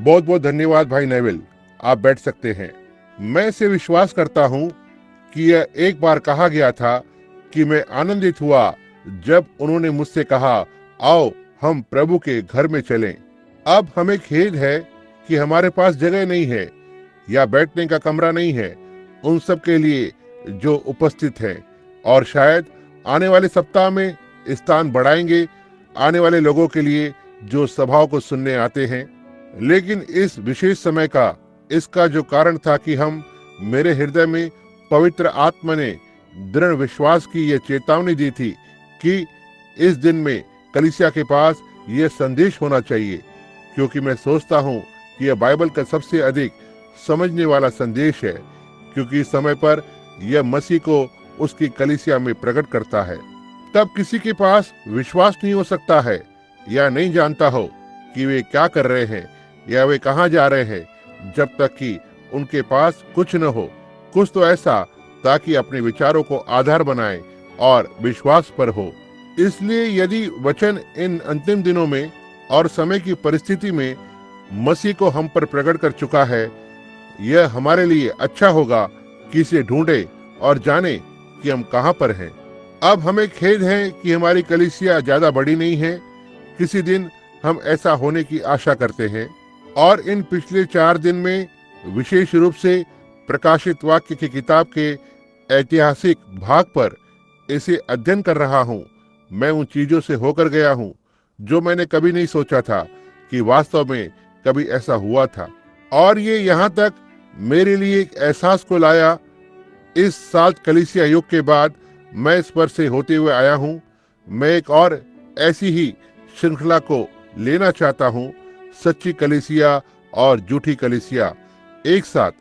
बहुत बहुत धन्यवाद भाई नेविल, आप बैठ सकते हैं। मैं इसे विश्वास करता हूँ कि यह एक बार कहा गया था कि मैं आनंदित हुआ जब उन्होंने मुझसे कहा, आओ हम प्रभु के घर में चलें। अब हमें खेद है कि हमारे पास जगह नहीं है या बैठने का कमरा नहीं है उन सब के लिए जो उपस्थित हैं, और शायद आने वाले सप्ताह में स्थान बढ़ाएंगे आने वाले लोगों के लिए जो सभाओं को सुनने आते हैं। लेकिन इस विशेष समय का इसका जो कारण था कि मेरे हृदय में पवित्र आत्मा ने दृढ़ विश्वास की यह चेतावनी दी थी कि इस दिन में कलीसिया के पास यह संदेश होना चाहिए, क्योंकि मैं सोचता हूँ कि यह बाइबल का सबसे अधिक समझने वाला संदेश है, क्योंकि इस समय पर यह मसीह को उसकी कलीसिया में प्रकट करता है। तब किसी के पास विश्वास नहीं हो सकता है या नहीं जानता हो कि वे क्या कर रहे हैं या वे कहाँ जा रहे हैं, जब तक कि उनके पास कुछ न हो, कुछ तो ऐसा ताकि अपने विचारों को आधार बनाए और विश्वास पर हो। इसलिए यदि वचन इन अंतिम दिनों में और समय की परिस्थिति में मसीह को हम पर प्रकट कर चुका है, यह हमारे लिए अच्छा होगा कि इसे ढूंढे और जाने कि हम कहाँ पर हैं। अब हमें खेद है कि हमारी कलीसिया ज्यादा बड़ी नहीं है। किसी दिन हम ऐसा होने की आशा करते हैं, और इन पिछले 4 दिन में विशेष रूप से प्रकाशित वाक्य की किताब के ऐतिहासिक भाग पर इसे अध्ययन कर रहा हूँ। मैं उन चीजों से होकर गया हूँ जो मैंने कभी नहीं सोचा था कि वास्तव में कभी ऐसा हुआ था, और ये यहाँ तक मेरे लिए एक एहसास को लाया। इस 7 कलीसिया युग के बाद मैं इस पर से होते हुए आया हूँ। मैं एक और ऐसी ही श्रृंखला को लेना चाहता हूँ, सच्ची कलीसिया और झूठी कलीसिया एक साथ,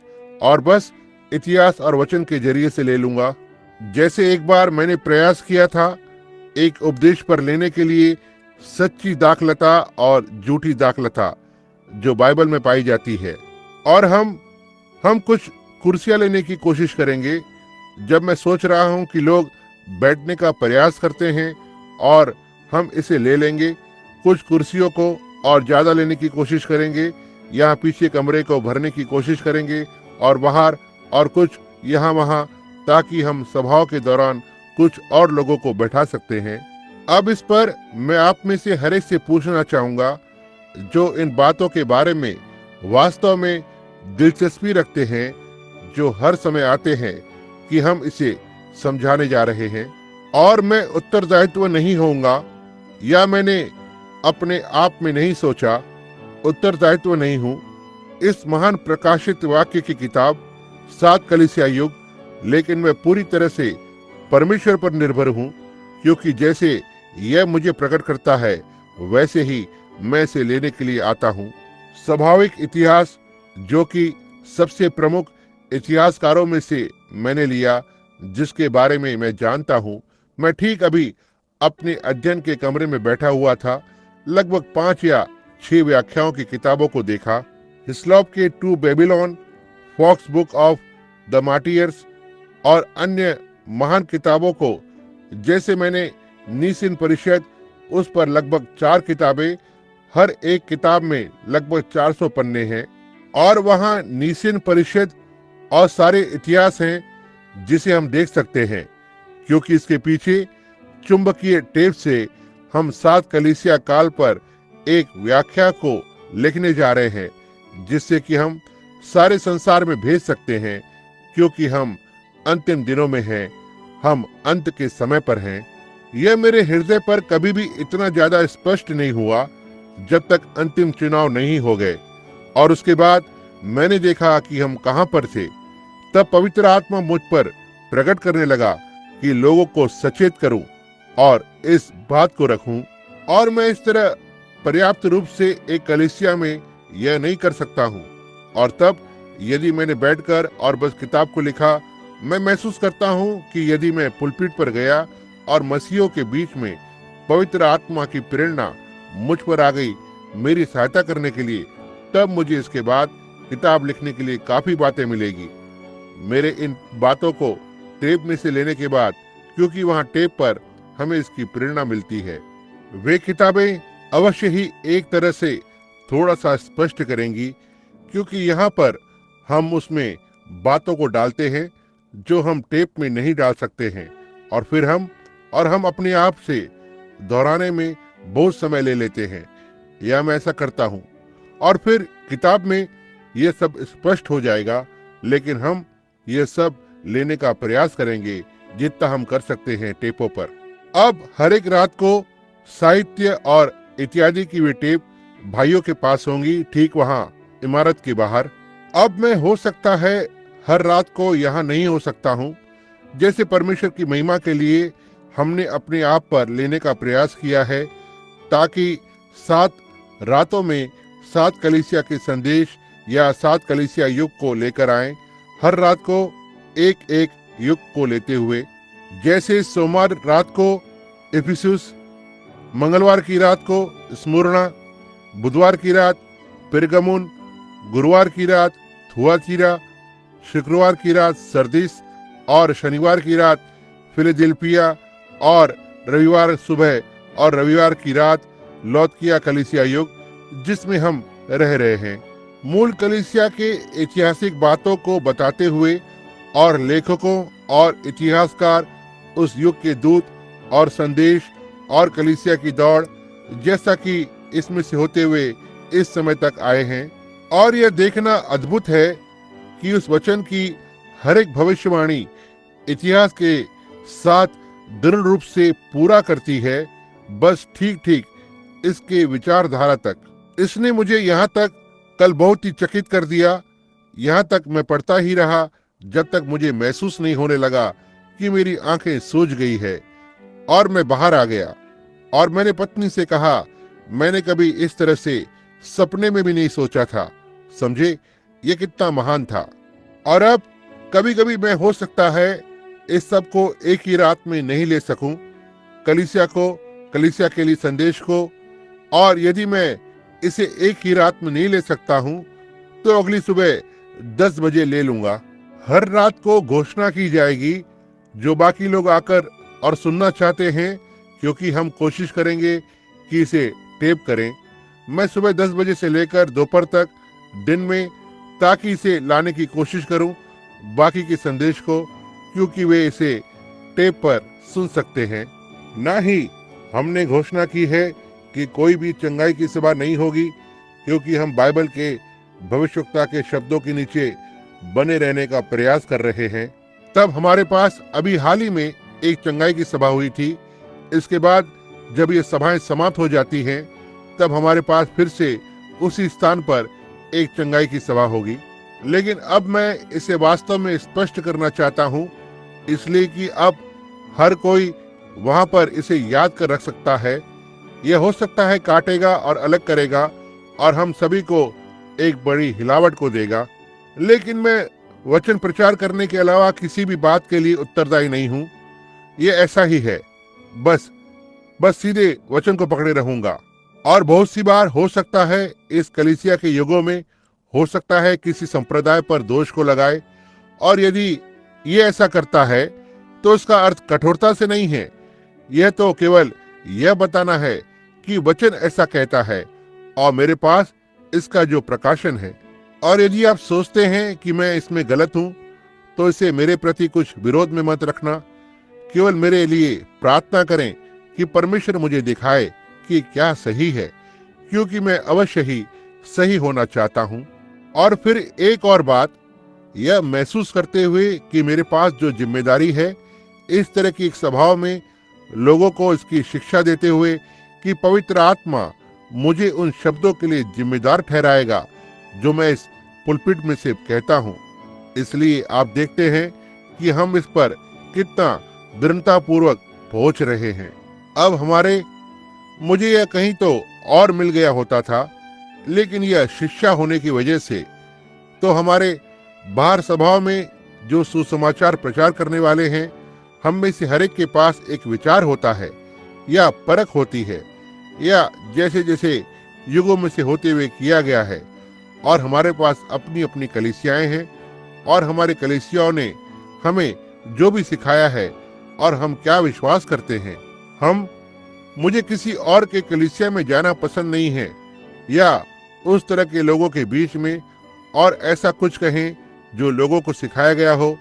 और बस इतिहास और वचन के जरिए से ले लूंगा। जैसे एक बार मैंने प्रयास किया था एक उपदेश पर लेने के लिए सच्ची दाखलता और झूठी दाखलता जो बाइबल में पाई जाती है, और हम कुछ कुर्सियां लेने की कोशिश करेंगे। जब मैं सोच रहा हूं कि लोग बैठने का प्रयास करते हैं और हम इसे ले लेंगे, कुछ कुर्सियों को और ज्यादा लेने की कोशिश करेंगे, यहाँ पीछे कमरे को भरने की कोशिश करेंगे और बाहर और कुछ यहाँ वहाँ, ताकि हम सभाओं के दौरान कुछ और लोगों को बैठा सकते हैं। अब इस पर मैं आप में से हर एक से पूछना चाहूंगा जो इन बातों के बारे में वास्तव में दिलचस्पी रखते हैं, जो हर समय आते हैं कि हम इसे समझाने जा रहे हैं, और मैं उत्तरदायित्व नहीं होऊंगा या मैंने अपने आप में नहीं सोचा, उत्तरदायित्व नहीं हूं इस महान प्रकाशित वाक्य की किताब 7 कलीसिया युग, लेकिन मैं पूरी तरह से परमेश्वर पर निर्भर हूं, क्योंकि जैसे यह मुझे प्रकट करता है वैसे ही मैं इसे लेने के लिए आता हूं। स्वाभाविक इतिहास जो कि सबसे प्रमुख इतिहासकारों में से मैंने लिया, जिसके बारे में मैं जानता हूं। मैं ठीक अभी अपने अध्ययन के कमरे में बैठा हुआ था, लगभग 5 या 6 व्याख्याओं की किताबों को देखा, हिस्लॉप के two Babylon, Foxe book of the martyrs और अन्य महान किताबों को। जैसे मैंने नीसिन परिषद, उस पर लगभग 4 किताबें, हर एक किताब में लगभग 400 पन्ने हैं, और वहां नीसिन परिषद और सारे इतिहास हैं जिसे हम देख सकते हैं, क्योंकि इसके पीछे चुंबकीय टेप से हम 7 कलीसिया काल पर एक व्याख्या को लिखने जा रहे हैं, जिससे कि हम सारे संसार में भेज सकते हैं, क्योंकि हम अंतिम दिनों में हैं, हम अंत के समय पर हैं। यह मेरे हृदय पर कभी भी इतना ज्यादा स्पष्ट नहीं हुआ जब तक अंतिम चुनाव नहीं हो गए, और उसके बाद मैंने देखा कि हम कहां पर थे। तब पवित्र आत्मा मुझ पर प्रकट करने लगा कि लोगों को सचेत करूं और इस बात को रखूं, और मैं इस तरह पर्याप्त रूप से एक कलीसिया में यह नहीं कर सकता हूं। और तब यदि मैंने बैठकर और बस किताब को लिखा, मैं महसूस करता हूं कि यदि मैं पुलपिट पर गया और मसीहों के बीच में पवित्र आत्मा की प्रेरणा मुझ पर आ गई मेरी सहायता करने के लिए, तब मुझे इसके बाद किताब लिखने के लिए काफी बातें मिलेगी। मेरे इन बातों को टेप में से लेने के बाद, क्योंकि वहां टेप पर हमें इसकी प्रेरणा मिलती है। वे किताबें अवश्य ही एक तरह से थोड़ा सा स्पष्ट करेंगी, क्योंकि यहाँ पर हम उसमें बातों को डालते हैं जो हम टेप में नहीं डाल सकते हैं, और फिर हम अपने आप से दोहराने में बहुत समय ले लेते हैं, या मैं ऐसा करता हूँ, और फिर किताब में यह सब स्पष्ट हो जाएगा। लेकिन हम ये सब लेने का प्रयास करेंगे जितना हम कर सकते हैं टेपों पर। अब हर एक रात को साहित्य और इत्यादि की वे टेप भाइयों के पास होंगी, ठीक वहाँ इमारत के बाहर। अब मैं हो सकता है हर रात को यहाँ नहीं हो सकता हूँ। जैसे परमेश्वर की महिमा के लिए हमने अपने आप पर लेने का प्रयास किया है, ताकि 7 रातों में 7 कलीसिया के संदेश या 7 कलीसिया युग को लेकर आए, हर रात को एक एक युग को लेते हुए। जैसे सोमवार रात को इफिसुस, मंगलवार की रात को स्मुरना, बुधवार की रात पेरगमुन, गुरुवार की रात थुआतीरा, शुक्रवार की रात सरदिस और शनिवार की रात फिलाडेल्फिया, और रविवार सुबह और रविवार की रात लौदकिया कलीसिया युग, जिसमें हम रह रहे हैं। मूल कलीसिया के ऐतिहासिक बातों को बताते हुए और लेखकों और इतिहासकार उस युग के दूत और संदेश और कलीसिया की दौड़, जैसा कि इसमें से होते हुए इस समय तक आए हैं। और यह देखना अद्भुत है कि उस वचन की हर एक भविष्यवाणी इतिहास के साथ दृढ़ रूप से पूरा करती है, बस ठीक ठीक इसके विचारधारा तक। इसने मुझे यहाँ तक कल बहुत ही चकित कर दिया। यहाँ तक मैं पढ़ता ही रहा जब तक मुझे महसूस नहीं होने लगा कि मेरी आंखें सूज गई है, और मैं बाहर आ गया। और मैंने पत्नी से कहा, मैंने कभी इस तरह से सपने में भी नहीं सोचा था। समझे, ये कितना महान था। और अब कभी कभी मैं हो सकता है इस सब को एक ही रात में नहीं ले सकूं, कलीसिया को, कलीसिया के लिए संदेश को, और यदि मैं इसे एक ही रात में नहीं ले सकता हूं तो अगली सुबह 10 बजे ले लूंगा। हर रात को घोषणा की जाएगी, जो बाकी लोग आकर और सुनना चाहते हैं, क्योंकि हम कोशिश करेंगे कि इसे टेप करें। मैं सुबह 10 बजे से लेकर दोपहर तक दिन में, ताकि इसे लाने की कोशिश करूं बाकी के संदेश को, क्योंकि वे इसे टेप पर सुन सकते हैं। ना ही हमने घोषणा की है कि कोई भी चंगाई की सभा नहीं होगी, क्योंकि हम बाइबल के भविष्यवक्ता के शब्दों के नीचे बने रहने का प्रयास कर रहे हैं। तब हमारे पास अभी हाल ही में एक चंगाई की सभा हुई थी। इसके बाद जब ये सभाएं समाप्त हो जाती हैं, तब हमारे पास फिर से उसी स्थान पर एक चंगाई की सभा होगी। लेकिन अब मैं इसे वास्तव में स्पष्ट करना चाहता हूँ, इसलिए कि अब हर कोई वहां पर इसे याद कर रख सकता है। यह हो सकता है काटेगा और अलग करेगा, और हम सभी को एक बड़ी हिलावट को देगा। लेकिन मैं वचन प्रचार करने के अलावा किसी भी बात के लिए उत्तरदायी नहीं हूँ। ये ऐसा ही है, बस सीधे वचन को पकड़े रहूंगा। और बहुत सी बार हो सकता है इस कलीसिया के युगों में हो सकता है किसी संप्रदाय पर दोष को लगाए, और यदि ये ऐसा करता है तो इसका अर्थ कठोरता से नहीं है। यह तो केवल यह बताना है कि वचन ऐसा कहता है, और मेरे पास इसका जो प्रकाशन है। और यदि आप सोचते हैं कि मैं इसमें गलत हूं, तो इसे मेरे प्रति कुछ विरोध में मत रखना। केवल मेरे लिए प्रार्थना करें कि परमेश्वर मुझे दिखाए कि क्या सही है, क्योंकि मैं अवश्य ही सही होना चाहता हूं। और फिर एक और बात, यह महसूस करते हुए कि मेरे पास जो जिम्मेदारी है इस तरह की एक सभाओं में लोगों को इसकी शिक्षा देते हुए, कि पवित्र आत्मा मुझे उन शब्दों के लिए जिम्मेदार ठहराएगा जो मैं इस पुलपिट में से कहता हूं। इसलिए आप देखते हैं कि हम इस पर कितना दृढ़ता पूर्वक पहुंच रहे हैं। अब मुझे यह कहीं तो और मिल गया होता था, लेकिन यह शिक्षा होने की वजह से तो हमारे बाहर सभाओं में जो सुसमाचार प्रचार करने वाले हैं, हम में से हर एक के पास एक विचार होता है या परख होती है, या जैसे जैसे युगों में से होते हुए किया गया है। और हमारे पास अपनी अपनी कलीसियाएं हैं, और हमारे कलीसियाओं ने हमें जो भी सिखाया है और हम क्या विश्वास करते हैं। मुझे किसी और के कलीसिया में जाना पसंद नहीं है, या उस तरह के लोगों के बीच में और ऐसा कुछ कहें जो लोगों को सिखाया गया हो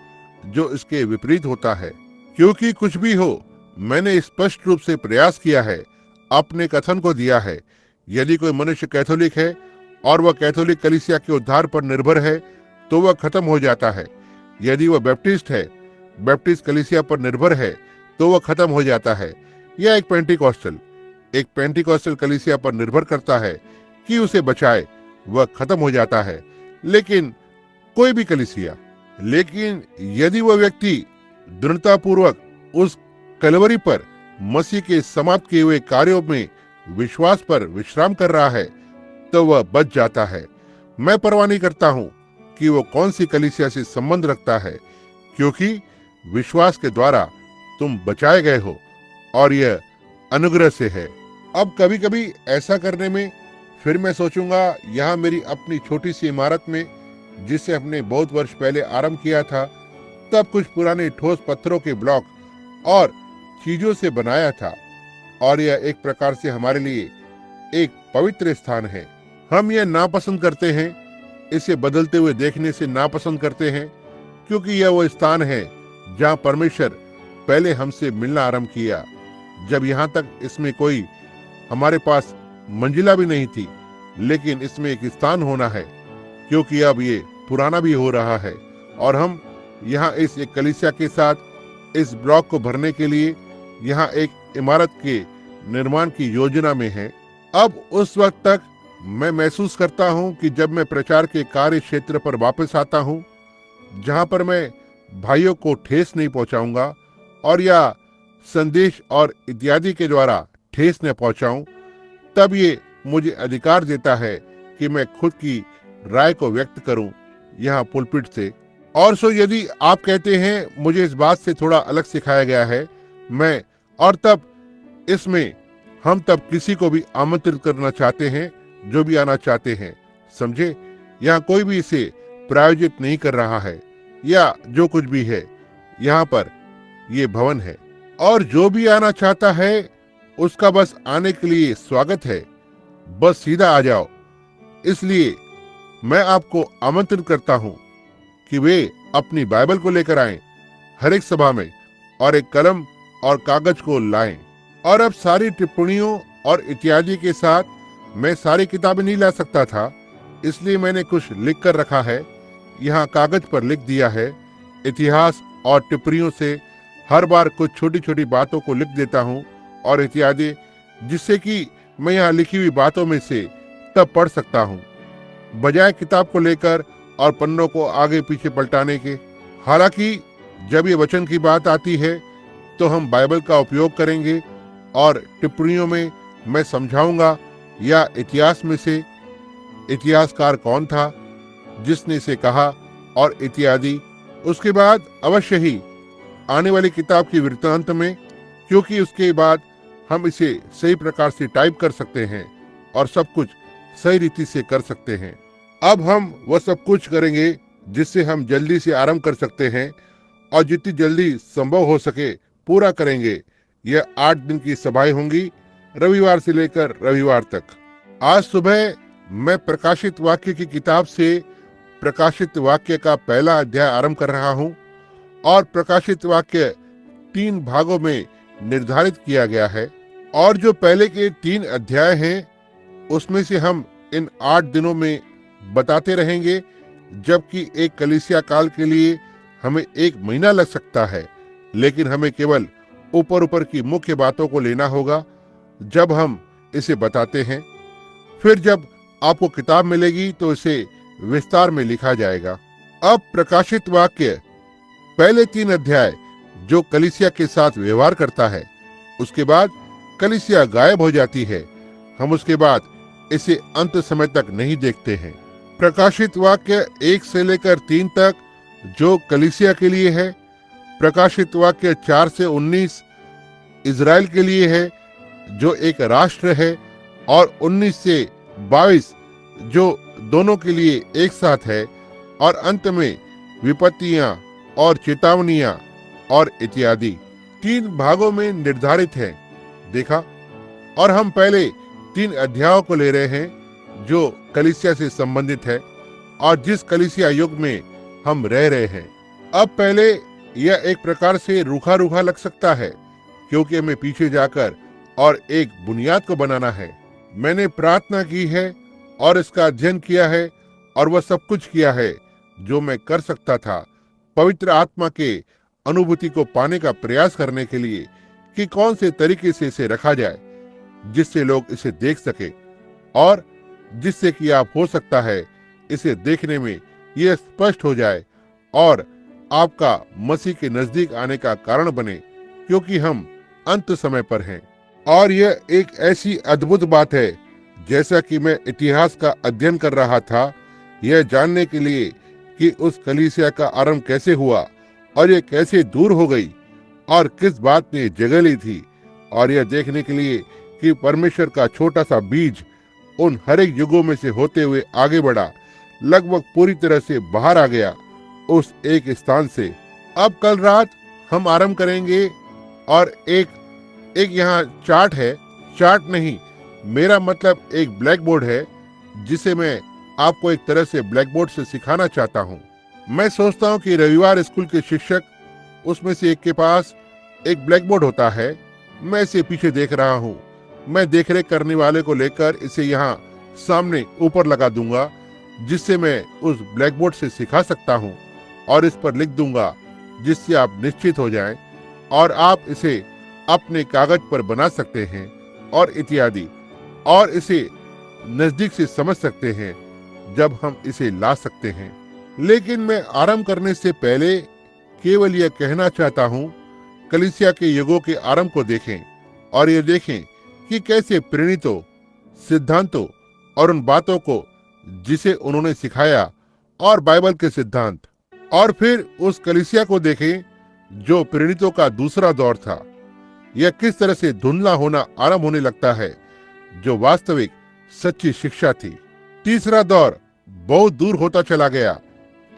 जो इसके विपरीत होता है। क्योंकि कुछ भी हो, मैंने स्पष्ट रूप से प्रयास किया है, अपने कथन को दिया है। यदि कोई मनुष्य कैथोलिक है और वह कैथोलिक कलीसिया के उद्धार पर निर्भर है तो वह खत्म हो जाता है। यदि वह बैप्टिस्ट है, बैप्टिस्ट कलीसिया पर निर्भर है तो वह खत्म हो जाता है। या एक पेंटिकॉस्टल कलीसिया पर निर्भर करता है कि उसे बचाए, वह खत्म हो जाता है। लेकिन कोई भी कलीसिया, लेकिन यदि वह व्यक्ति दृढ़तापूर्वक उस कलवरी पर मसीह के समाप्त किए हुए कार्यों में विश्वास पर विश्राम कर रहा है तो वह बच जाता है। मैं परवाह नहीं करता हूं कि वो कौन सी कलीसिया से संबंध रखता है, क्योंकि विश्वास के द्वारा तुम बचाए गए हो और यह अनुग्रह से है। अब कभी कभी ऐसा करने में फिर मैं सोचूंगा, यहाँ मेरी अपनी छोटी सी इमारत में, जिसे हमने बहुत वर्ष पहले आरंभ किया था, तब कुछ पुराने ठोस पत्थरों के ब्लॉक और चीजों से बनाया था, और यह एक प्रकार से हमारे लिए एक पवित्र स्थान है। हम यह नापसंद करते हैं, इसे बदलते हुए देखने से नापसंद करते हैं, क्योंकि यह वो स्थान है जहाँ परमेश्वर पहले हमसे मिलना आरंभ किया, जब यहाँ तक इसमें कोई हमारे पास मंजिला भी नहीं थी। लेकिन इसमें एक स्थान होना है, क्योंकि अब ये पुराना भी हो रहा है और हम यहाँ इस एक कलीसिया के साथ इस ब्लॉक को भरने के लिए यहाँ एक इमारत के निर्माण की योजना में है। अब उस वक्त तक मैं महसूस करता हूँ कि जब मैं प्रचार के कार्य क्षेत्र पर वापस आता हूँ, जहाँ पर मैं भाइयों को ठेस नहीं पहुँचाऊंगा और या संदेश और इत्यादि के द्वारा ठेस न पहुँचाऊं, तब ये मुझे अधिकार देता है कि मैं खुद की राय को व्यक्त करूं यहाँ पुलपिट से। और सो यदि आप कहते हैं मुझे इस बात से थोड़ा अलग सिखाया गया है, मैं और तब इसमें हम तब किसी को भी आमंत्रित करना चाहते हैं जो भी आना चाहते हैं। समझे, यहाँ कोई भी इसे प्रायोजित नहीं कर रहा है या जो कुछ भी है, यहाँ पर ये भवन है और जो भी आना चाहता है उसका बस आने के लिए स्वागत है। बस सीधा आ जाओ। इसलिए मैं आपको आमंत्रित करता हूं कि वे अपनी बाइबल को लेकर आएं हर एक सभा में और एक कलम और कागज को लाएं। और अब सारी टिप्पणियों और इत्यादि के साथ मैं सारी किताबें नहीं ला सकता था, इसलिए मैंने कुछ लिख कर रखा है। यहाँ कागज पर लिख दिया है। इतिहास और टिप्पणियों से हर बार कुछ छोटी छोटी बातों को लिख देता हूँ और इत्यादि, जिससे कि मैं यहाँ लिखी हुई बातों में से तब पढ़ सकता हूँ, बजाय किताब को लेकर और पन्नों को आगे पीछे पलटाने के। हालांकि जब ये वचन की बात आती है तो हम बाइबल का उपयोग करेंगे और टिप्पणियों में मैं समझाऊंगा या इतिहास में से इतिहासकार कौन था जिसने इसे कहा और इत्यादि। उसके बाद अवश्य ही आने वाली किताब की वृत्तांत में, क्योंकि उसके बाद हम इसे सही प्रकार से टाइप कर सकते हैं और सब कुछ सही रीति से कर सकते हैं। अब हम वह सब कुछ करेंगे जिससे हम जल्दी से आरंभ कर सकते हैं और जितनी जल्दी संभव हो सके पूरा करेंगे। यह 8 दिन की सभाएं होंगी, रविवार से लेकर रविवार तक। आज सुबह मैं प्रकाशित वाक्य की किताब से प्रकाशित वाक्य का पहला अध्याय आरंभ कर रहा हूं और प्रकाशित वाक्य 3 भागों में निर्धारित किया गया है और जो पहले के 3 अध्याय हैं उसमें से हम इन 8 दिनों में बताते रहेंगे, जबकि एक कलीसिया काल के लिए हमें 1 महीना लग सकता है। लेकिन हमें केवल ऊपर ऊपर की मुख्य बातों को लेना होगा जब हम इसे बताते हैं। फिर जब आपको किताब मिलेगी तो इसे विस्तार में लिखा जाएगा। अब प्रकाशित वाक्य पहले 3 अध्याय जो कलीसिया के साथ व्यवहार करता है, उसके बाद कलीसिया गायब हो जाती है। हम उसके बाद इसे अंत समय तक नहीं देखते हैं। प्रकाशित वाक्य 1 से लेकर 3 तक जो कलीसिया के लिए है, प्रकाशित वाक्य 4 से 19 इजराइल के लिए है जो एक राष्ट्र है, और 19 से 22 जो दोनों के लिए एक साथ है, और अंत में विपत्तियां और चेतावनियां और इत्यादि 3 भागों में निर्धारित है। देखा, और हम पहले 3 अध्यायों को ले रहे हैं जो कलीसिया से संबंधित है और जिस कलीसिया युग में हम रह रहे हैं। अब पहले यह एक प्रकार से रूखा रूखा लग सकता है, क्योंकि हमें पीछे जाकर और एक बुनियाद को बनाना है। मैंने प्रार्थना की है और इसका अध्ययन किया है और वह सब कुछ किया है जो मैं कर सकता था, पवित्र आत्मा के अनुभूति को पाने का प्रयास करने के लिए कि कौन से तरीके से इसे रखा जाए जिससे लोग इसे देख सके और जिससे कि आप हो सकता है इसे देखने में यह स्पष्ट हो जाए और आपका मसीह के नजदीक आने का कारण बने, क्योंकि हम अंत समय पर हैं। और यह एक ऐसी अद्भुत बात है, जैसा कि मैं इतिहास का अध्ययन कर रहा था, यह जानने के लिए कि उस कलीसिया का आरंभ कैसे हुआ और यह कैसे दूर हो गई और किस बात ने जगह ली थी, और यह देखने के लिए कि परमेश्वर का छोटा सा बीज उन हर एक युगों में से होते हुए आगे बढ़ा, लगभग पूरी तरह से बाहर आ गया उस एक स्थान से। अब कल रात हम आरंभ करेंगे और एक यहाँ चार्ट है, चार्ट नहीं, मेरा मतलब एक ब्लैक बोर्ड है जिसे मैं आपको एक तरह से ब्लैक बोर्ड से सिखाना चाहता हूँ। मैं सोचता हूँ कि रविवार स्कूल के शिक्षक उसमें से एक के पास एक ब्लैक बोर्ड होता है। मैं इसे पीछे देख रहा हूँ। मैं देखरेख करने वाले को लेकर इसे यहाँ सामने ऊपर लगा दूंगा, जिससे मैं उस ब्लैक बोर्ड से सिखा सकता हूँ और इस पर लिख दूंगा, जिससे आप निश्चित हो जाएं और आप इसे अपने कागज पर बना सकते हैं और इत्यादि, और इसे नजदीक से समझ सकते हैं जब हम इसे ला सकते हैं। लेकिन मैं आरंभ करने से पहले केवल यह कहना चाहता हूँ, कलीसिया के युगों के आरंभ को देखें और ये देखें कि कैसे प्रेरितों, सिद्धांतों और उन बातों को जिसे उन्होंने सिखाया और बाइबल के सिद्धांत, और फिर उस कलीसिया को देखें जो प्रेरितों का दूसरा दौर था, यह किस तरह से धुंधला होना आरंभ होने लगता है, जो वास्तविक सच्ची शिक्षा थी। तीसरा दौर बहुत दूर होता चला गया।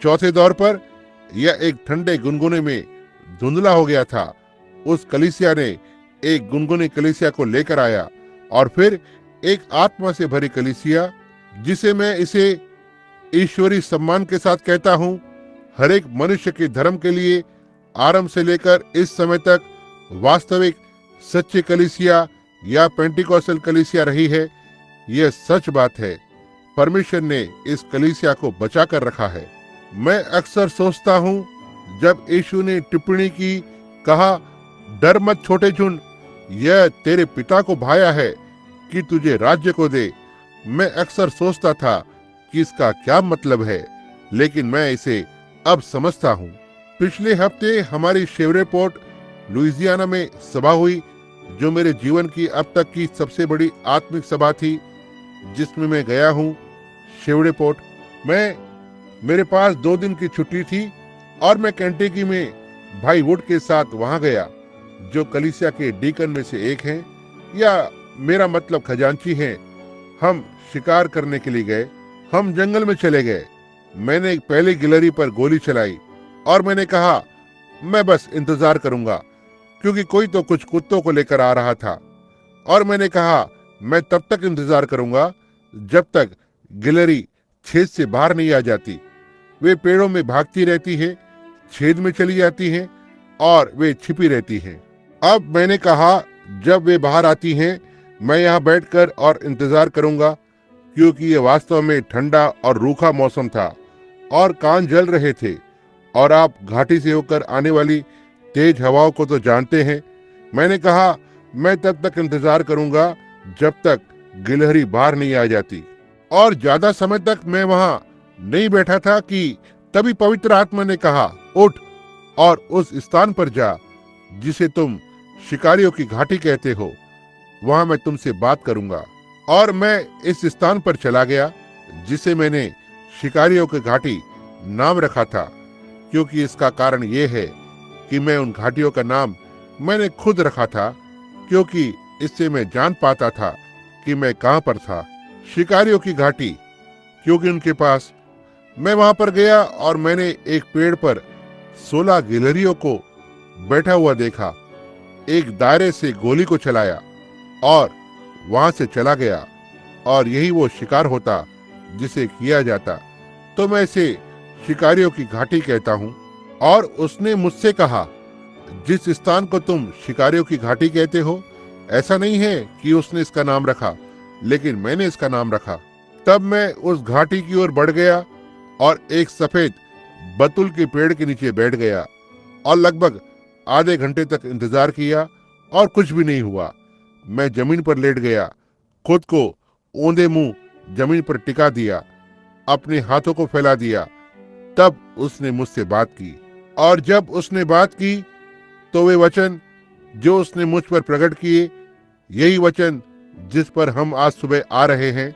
चौथे दौर पर यह एक ठंडे गुनगुने में धुंधला हो गया था। उस कलीसिया ने एक गुनगुनी कलीसिया को लेकर आया और फिर एक आत्मा से भरी कलीसिया, जिसे मैं इसे ईश्वरी सम्मान के साथ कहता हूँ, हर एक मनुष्य के धर्म के लिए आरंभ से लेकर इस समय तक वास्तविक सच्ची कलीसिया या पेंटिकॉस्टल कलीसिया रही है। यह सच बात है। परमेश्वर ने इस कलीसिया को बचा कर रखा है। मैं अक्सर सोचता हूँ, जब यीशु ने टिप्पणी की, कहा, डर मत छोटे झुंड, यह तेरे पिता को भाया है कि तुझे राज्य को दे। मैं अक्सर सोचता था कि इसका क्या मतलब है, लेकिन मैं इसे अब समझता हूँ। पिछले हफ्ते हमारी शेवरेपोर्ट लुइसियाना में सभा हुई, जो मेरे जीवन की अब तक की सबसे बड़ी आत्मिक सभा थी जिसमें मैं गया हूँ। शेवरेपोर्ट मेरे पास 2 दिन की छुट्टी थी और मैं केंटकी में भाई वुड के साथ वहां गया, जो कलीसिया के डीकन में से एक हैं, या मेरा मतलब खजांची हैं। हम शिकार करने के लिए गए। हम जंगल में चले गए। मैंने एक पहली गिलहरी पर गोली चलाई और मैंने कहा, मैं बस इंतजार करूंगा, क्योंकि कोई तो कुछ कुत्तों को लेकर आ रहा था। और मैंने कहा, मैं तब तक इंतजार करूंगा जब तक गिलहरी छेद से बाहर नहीं आ जाती। वे पेड़ों में भागती रहती है, छेद में चली जाती हैं और वे छिपी रहती हैं। अब मैंने कहा, जब वे बाहर आती हैं, मैं यहाँ बैठकर और इंतजार करूंगा, क्योंकि ये वास्तव में ठंडा और रूखा मौसम था और कान जल रहे थे, और आप घाटी से होकर आने वाली तेज हवाओं को तो जानते हैं। मैंने कहा, मैं तब तक इंतजार करूंगा जब तक गिलहरी बाहर नहीं आ जाती। और ज्यादा समय तक मैं वहां नहीं बैठा था कि तभी पवित्र आत्मा ने कहा, उठ और उस स्थान पर जा जिसे तुम शिकारियों की घाटी कहते हो, वहां मैं तुमसे बात करूंगा। और मैं इस स्थान पर चला गया जिसे मैंने शिकारियों की घाटी नाम रखा था, क्योंकि इसका कारण ये है कि मैं उन घाटियों का नाम मैंने खुद रखा था, क्योंकि इससे मैं जान पाता था कि मैं कहां पर था। शिकारियों की घाटी, क्योंकि उनके पास मैं वहां पर गया और मैंने एक पेड़ पर 16 गिलहरियों को बैठा हुआ देखा। एक दायरे से गोली को चलाया और वहां से चला गया, और यही वो शिकार होता जिसे किया जाता तो मैं इसे शिकारियों की घाटी कहता हूँ। और उसने मुझसे कहा, जिस स्थान को तुम शिकारियों की घाटी कहते हो, ऐसा नहीं है कि उसने इसका नाम रखा, लेकिन मैंने इसका नाम रखा। तब मैं उस घाटी की ओर बढ़ गया और एक सफेद बतुल के पेड़ के नीचे बैठ गया और लगभग आधे घंटे तक इंतजार किया और कुछ भी नहीं हुआ। मैं जमीन पर लेट गया, खुद को औंधे मुंह जमीन पर टिका दिया, अपने हाथों को फैला दिया। तब उसने मुझसे बात की, और जब उसने बात की तो वे वचन जो उसने मुझ पर प्रकट किए, यही वचन जिस पर हम आज सुबह आ रहे हैं,